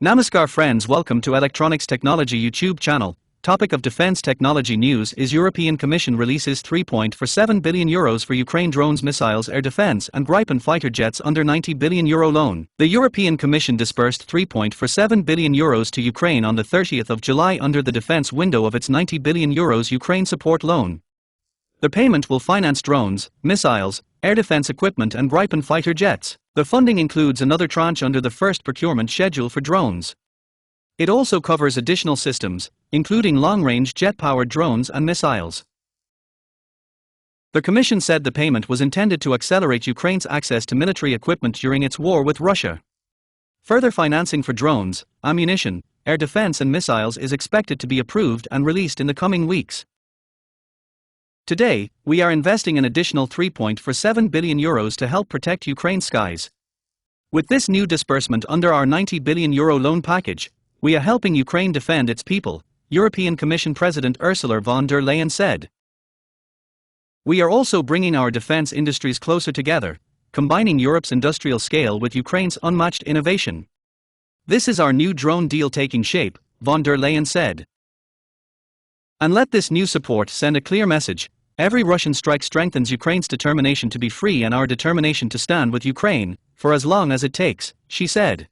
Namaskar friends, welcome to Electronics Technology YouTube channel. Topic of defense technology news is European Commission releases €3.47 billion for Ukraine drones, missiles, air defense and Gripen fighter jets under €90 billion loan. The European Commission disbursed €3.47 billion to Ukraine on the 30th of July under the defense window of its €90 billion Ukraine support loan. The payment will finance drones, missiles, air defense equipment and Gripen fighter jets. The funding includes another tranche under the first procurement schedule for drones. It also covers additional systems, including long-range jet-powered drones and missiles. The Commission said the payment was intended to accelerate Ukraine's access to military equipment during its war with Russia. Further financing for drones, ammunition, air defense and missiles is expected to be approved and released in the coming weeks. Today, we are investing an additional €3.47 billion to help protect Ukraine's skies. With this new disbursement under our €90 billion loan package, we are helping Ukraine defend its people, European Commission President Ursula von der Leyen said. We are also bringing our defense industries closer together, combining Europe's industrial scale with Ukraine's unmatched innovation. This is our new drone deal taking shape, von der Leyen said. And let this new support send a clear message. Every Russian strike strengthens Ukraine's determination to be free and our determination to stand with Ukraine, for as long as it takes, she said.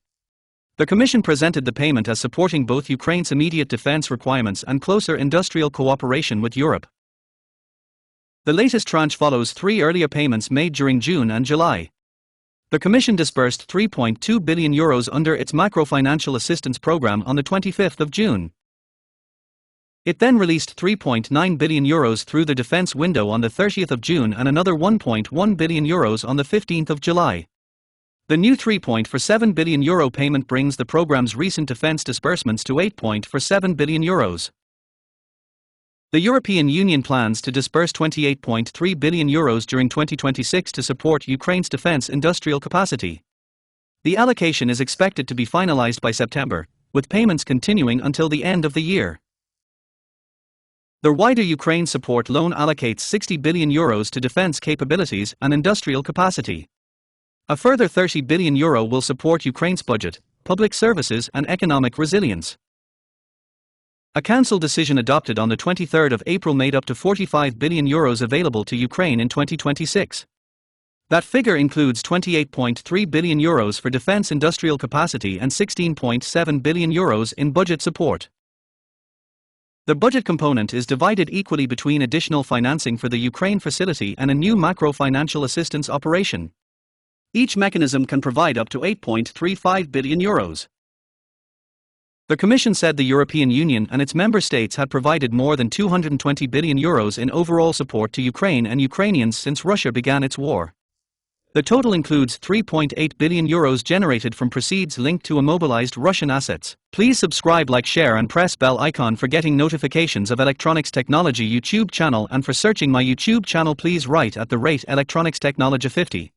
The Commission presented the payment as supporting both Ukraine's immediate defense requirements and closer industrial cooperation with Europe. The latest tranche follows three earlier payments made during June and July. The Commission disbursed €3.2 billion under its macro-financial assistance program on the 25th of June. It then released €3.9 billion through the defense window on the 30th of June and another €1.1 billion on the 15th of July. The new €3.47 billion payment brings the program's recent defense disbursements to €8.47 billion. The European Union plans to disburse €28.3 billion during 2026 to support Ukraine's defense industrial capacity. The allocation is expected to be finalized by September, with payments continuing until the end of the year. The wider Ukraine support loan allocates €60 billion to defense capabilities and industrial capacity. A further €30 billion will support Ukraine's budget, public services and economic resilience. A council decision adopted on the 23rd of April made up to €45 billion available to Ukraine in 2026. That figure includes €28.3 billion for defense industrial capacity and €16.7 billion in budget support. The budget component is divided equally between additional financing for the Ukraine facility and a new macro-financial assistance operation. Each mechanism can provide up to €8.35 billion. The Commission said the European Union and its member states had provided more than €220 billion in overall support to Ukraine and Ukrainians since Russia began its war. The total includes €3.8 billion generated from proceeds linked to immobilized Russian assets. Please subscribe, like, share and press bell icon for getting notifications of Electronics Technology YouTube channel, and for searching my YouTube channel please write @Electronics Technology 50.